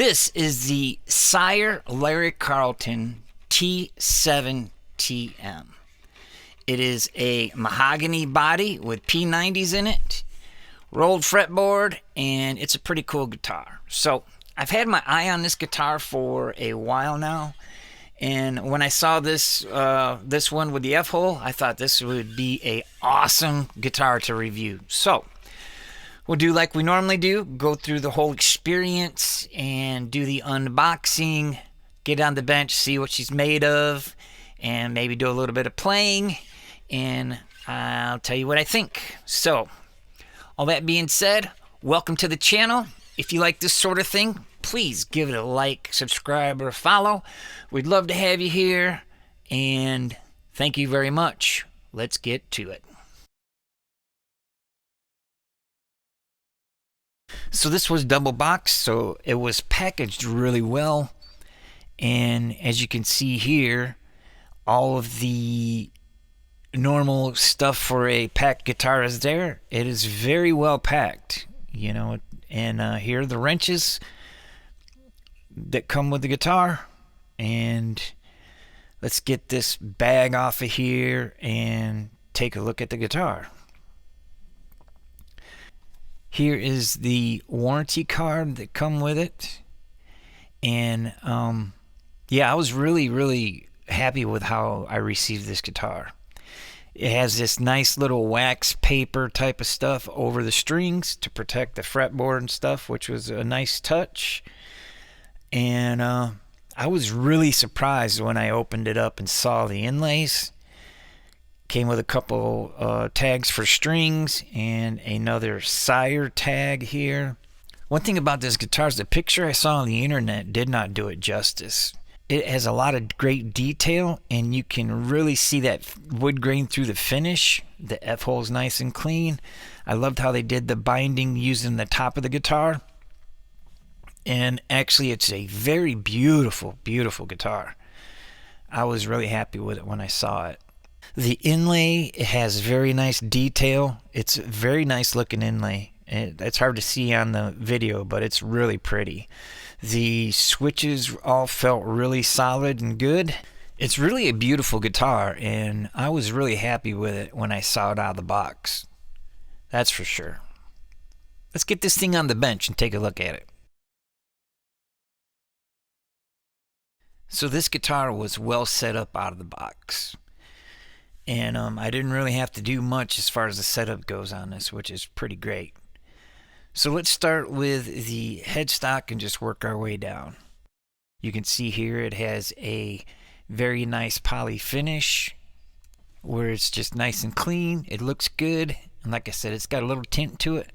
This is the Sire Larry Carlton T7TM. It is a mahogany body with P90s in it, rolled fretboard, and it's a pretty cool guitar. So I've had my eye on this guitar for a while now, and when I saw this one with the F-hole, I thought this would be a awesome guitar to review. So we'll do like we normally do, go through the whole experience and do the unboxing, get on the bench, see what she's made of, and maybe do a little bit of playing, and I'll tell you what I think. So, all that being said, welcome to the channel. If you like this sort of thing, please give it a like, subscribe, or follow. We'd love to have you here, and thank you very much. Let's get to it. So this was double boxed, so it was packaged really well, and as you can see here, all of the normal stuff for a packed guitar is there. It is very well packed, you know, and here are the wrenches that come with the guitar. And let's get this bag off of here and take a look at the guitar. Here is the warranty card that come with it, and yeah, I was really happy with how I received this guitar. It has this nice little wax paper type of stuff over the strings to protect the fretboard and stuff, which was a nice touch. And I was really surprised when I opened it up and saw the inlays. Came with a couple tags for strings and another Sire tag here. One thing about this guitar is the picture I saw on the internet did not do it justice. It has a lot of great detail, and you can really see that wood grain through the finish. The F-hole is nice and clean. I loved how they did the binding using the top of the guitar. And actually, it's a very beautiful guitar. I was really happy with it when I saw it. The inlay, it has very nice detail. It's a very nice looking inlay. It's hard to see on the video, but it's really pretty. The switches all felt really solid and good. It's really a beautiful guitar, and I was really happy with it when I saw it out of the box. That's for sure. Let's get this thing on the bench and take a look at it. So this guitar was well set up out of the box. And I didn't really have to do much as far as the setup goes on this, which is pretty great. So let's start with the headstock and just work our way down. You can see here it has a very nice poly finish where it's just nice and clean. It looks good. And like I said, it's got a little tint to it,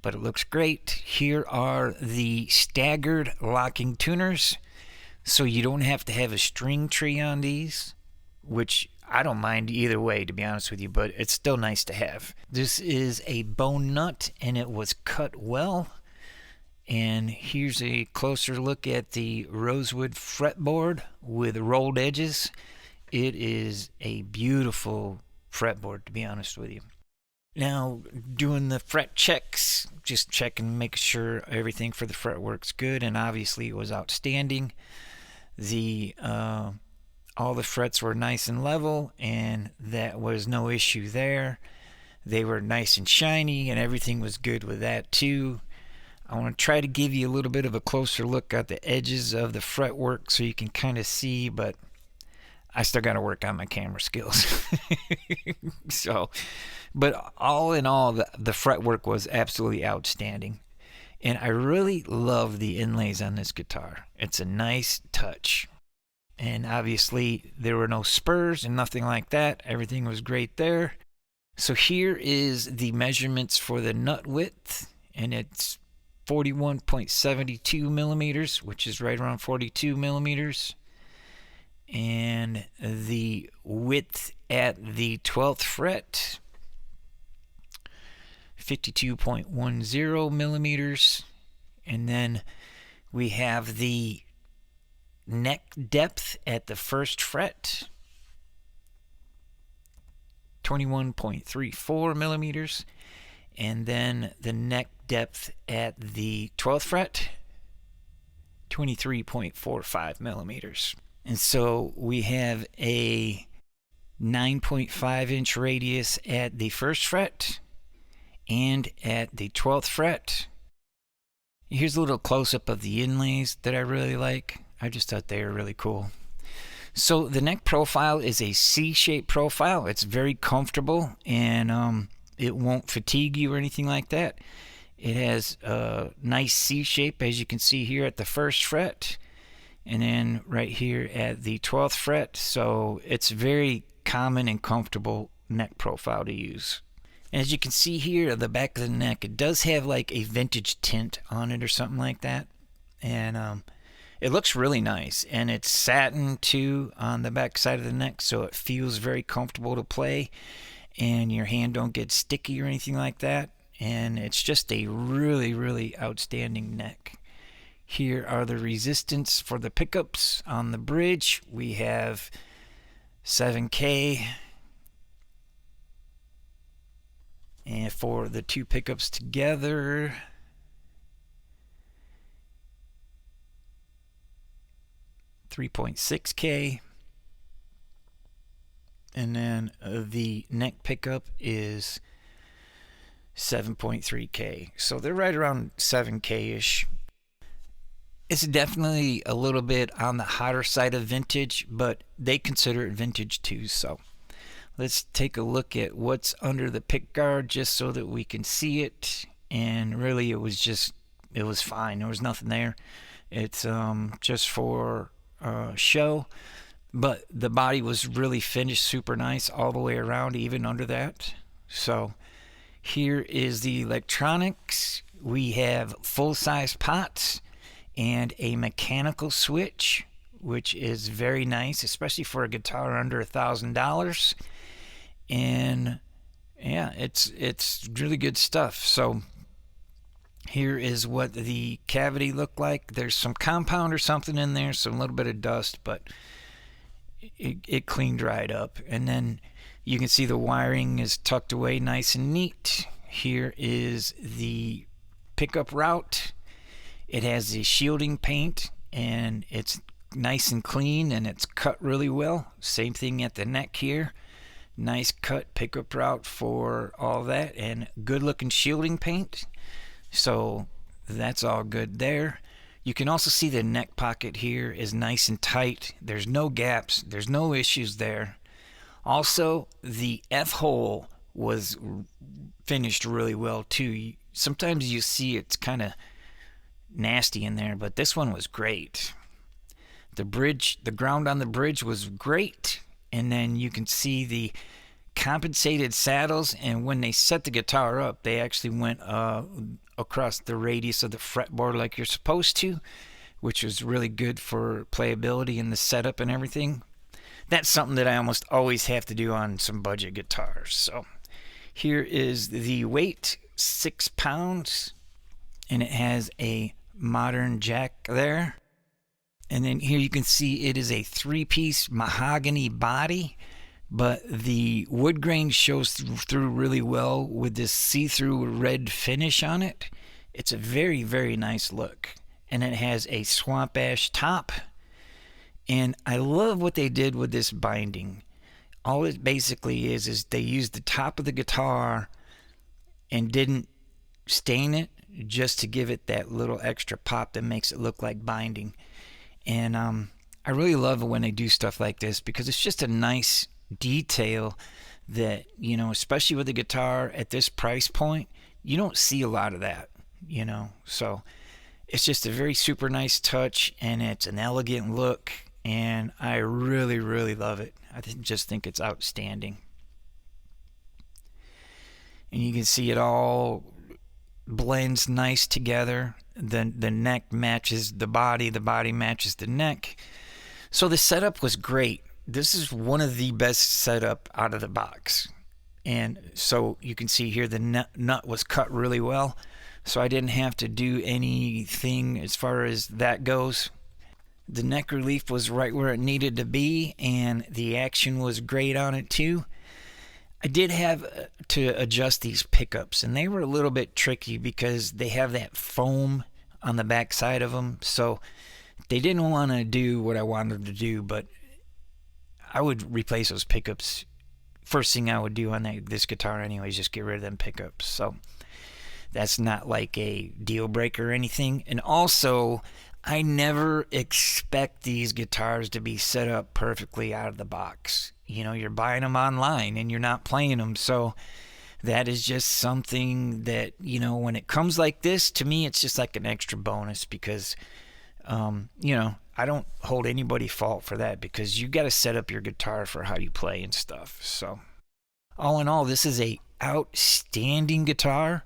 but it looks great. Here are the staggered locking tuners. So you don't have to have a string tree on these, which I don't mind either way, to be honest with you, but it's still nice to have. This is a bone nut, and it was cut well. And here's a closer look at the rosewood fretboard with rolled edges. It is a beautiful fretboard, to be honest with you. Now, doing the fret checks, just checking, making sure everything for the fretwork's good, and obviously it was outstanding. All the frets were nice and level, and that was no issue there. They were nice and shiny, and everything was good with that too. I want to try to give you a little bit of a closer look at the edges of the fretwork so you can kind of see, but I still got to work on my camera skills. But all in all, the fretwork was absolutely outstanding. And I really love the inlays on this guitar. It's a nice touch. And obviously there were no spurs and nothing like that. Everything was great there. So here is the measurements for the nut width, and it's 41.72 millimeters, which is right around 42 millimeters. And the width at the 12th fret, 52.10 millimeters. And then we have the neck depth at the first fret, 21.34 millimeters, and then the neck depth at the 12th fret, 23.45 millimeters. And so we have a 9.5 inch radius at the 1st fret and at the 12th fret. Here's a little close-up of the inlays that I really like. I just thought they were really cool. So the neck profile is a C-shaped profile. It's very comfortable, and it won't fatigue you or anything like that. It has a nice C shape, as you can see here at the 1st fret, and then right here at the 12th fret. So it's very common and comfortable neck profile to use. As you can see here at the back of the neck, it does have like a vintage tint on it or something like that, and it looks really nice. And it's satin too on the back side of the neck, so it feels very comfortable to play, and your hand don't get sticky or anything like that. And it's just a really, really outstanding neck. Here are the resistance for the pickups on the bridge. We have 7K. And for the two pickups together, $3.6K. And then the neck pickup is 7.3K. So they're right around 7K-ish. It's definitely a little bit on the hotter side of vintage, but they consider it vintage too. So let's take a look at what's under the pick guard just so that we can see it. And really it was fine. There was nothing there. It's just for show, but the body was really finished super nice all the way around, even under that. So here is the electronics. We have full-size pots and a mechanical switch, which is very nice, especially for a guitar under $1,000. And yeah, it's really good stuff. So here is what the cavity looked like. There's some compound or something in there, some little bit of dust, but it cleaned right up. And then you can see the wiring is tucked away nice and neat. Here is the pickup route. It has the shielding paint, and it's nice and clean, and it's cut really well. Same thing at the neck here. Nice cut pickup route for all that, and good looking shielding paint. So that's all good there. You can also see the neck pocket here is nice and tight. There's no gaps. There's no issues there. Also, the F-hole was finished really well too. Sometimes you see it's kind of nasty in there, but this one was great. The ground on the bridge was great. And then you can see the compensated saddles, and when they set the guitar up, they actually went across the radius of the fretboard like you're supposed to, which was really good for playability and the setup and everything. That's something that I almost always have to do on some budget guitars. So here is the weight, 6 pounds, and it has a modern jack there. And then here you can see it is a 3-piece mahogany body, but the wood grain shows through really well with this see-through red finish on it. It's a very, very nice look. And it has a swamp ash top. And I love what they did with this binding. All it basically is they used the top of the guitar and didn't stain it, just to give it that little extra pop that makes it look like binding. And I really love when they do stuff like this, because it's just a nice detail that, you know, especially with the guitar at this price point, you don't see a lot of that, you know. So it's just a very super nice touch, and it's an elegant look, and I really, really love it. I just think it's outstanding. And you can see it all blends nice together. The neck matches the body matches the neck. So the setup was great. This is one of the best setup out of the box. And so you can see here the nut was cut really well, so I didn't have to do anything as far as that goes. The neck relief was right where it needed to be, and the action was great on it too. I did have to adjust these pickups, and they were a little bit tricky because they have that foam on the back side of them. So They didn't want to do what I wanted them to do, but I would replace those pickups. First thing I would do on this guitar anyways, just get rid of them pickups. So that's not like a deal breaker or anything. And also, I never expect these guitars to be set up perfectly out of the box. You know, you're buying them online and you're not playing them. So that is just something that, you know, when it comes like this, to me, it's just like an extra bonus because, you know, I don't hold anybody fault for that because you got to set up your guitar for how you play and stuff. So all in all, this is a outstanding guitar.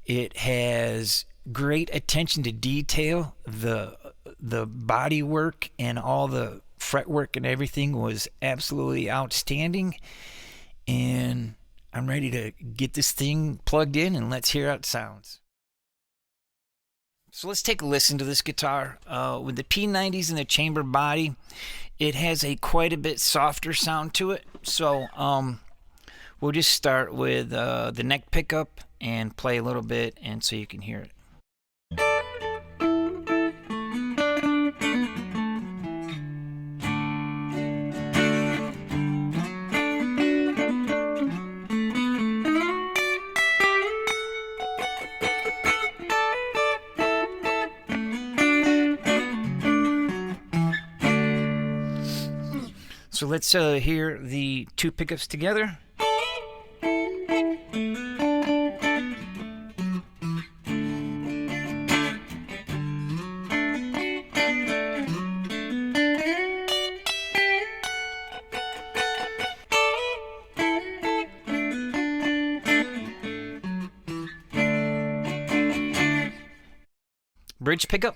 It has great attention to detail. The body work and all the fretwork and everything was absolutely outstanding. And I'm ready to get this thing plugged in and let's hear how it sounds. So let's take a listen to this guitar. With the P90s and the chamber body, it has a quite a bit softer sound to it. So we'll just start with the neck pickup and play a little bit and so you can hear it. So let's hear the two pickups together. Bridge pickup.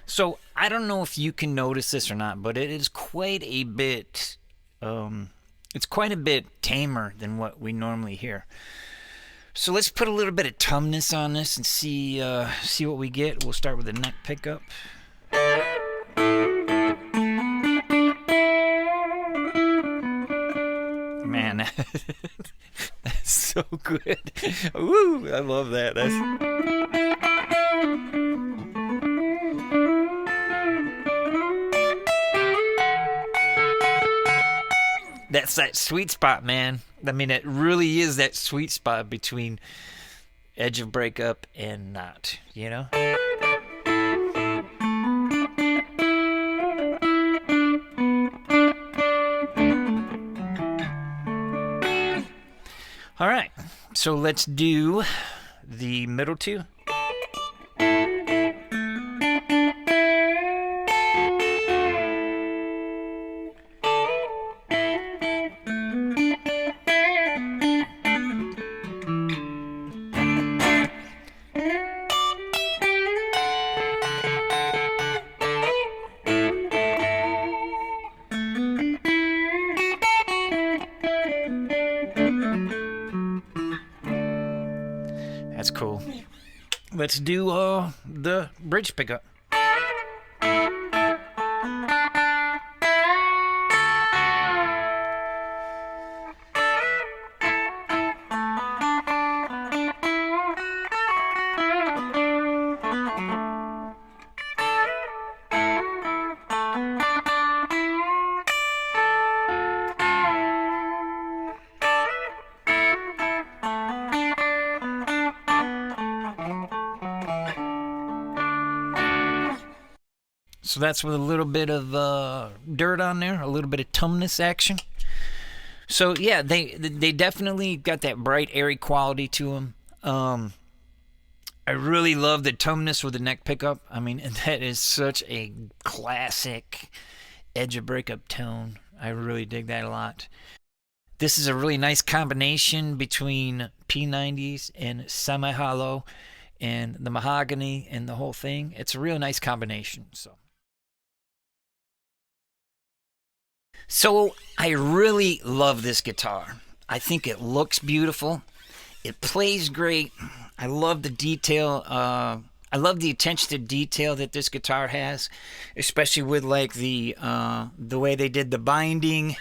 So I don't know if you can notice this or not, but it is quite a bit. It's quite a bit tamer than what we normally hear. So let's put a little bit of tumness on this and see what we get. We'll start with the neck pickup. Man, that's so good. Woo! I love that. That's that sweet spot, man. I mean, it really is that sweet spot between edge of breakup and not, you know? All right, so let's do the middle two. That's cool. Let's do the bridge pickup. So that's with a little bit of dirt on there, a little bit of tumness action. So yeah, they definitely got that bright, airy quality to them. I really love the tumness with the neck pickup. I mean, that is such a classic edge of breakup tone. I really dig that a lot. This is a really nice combination between P90s and semi-hollow and the mahogany and the whole thing. It's a real nice combination. So I really love this guitar. I think it looks beautiful. It plays great. I love the detail. I love the attention to detail that this guitar has, especially with like the way they did the binding.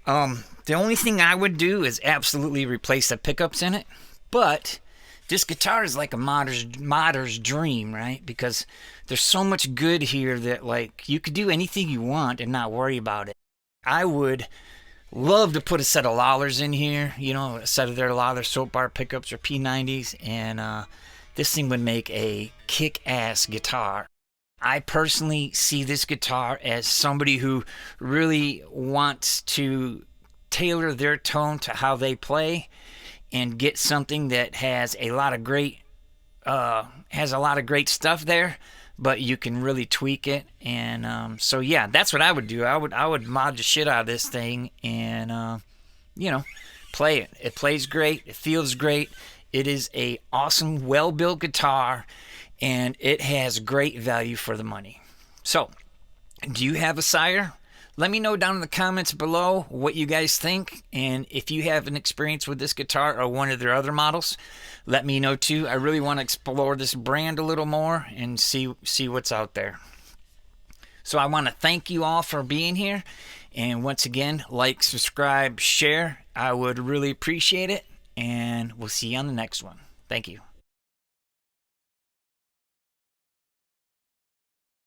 The only thing I would do is absolutely replace the pickups in it, but this guitar is like a modder's dream, right? Because there's so much good here that like you could do anything you want and not worry about it. I would love to put a set of Lawlers in here, you know, a set of their Lawler soap bar pickups or P90s, and this thing would make a kick-ass guitar. I personally see this guitar as somebody who really wants to tailor their tone to how they play and get something that has a lot of great stuff there, but you can really tweak it. And so yeah, that's what I would do. I would mod the shit out of this thing and you know, play it. It plays great. It feels great. It is a awesome, well-built guitar, and it has great value for the money. So, do you have a Sire? Let me know down in the comments below what you guys think, and if you have an experience with this guitar or one of their other models, let me know too. I really want to explore this brand a little more and see what's out there. So I want to thank you all for being here, and once again, like, subscribe, share. I would really appreciate it, and we'll see you on the next one. Thank you.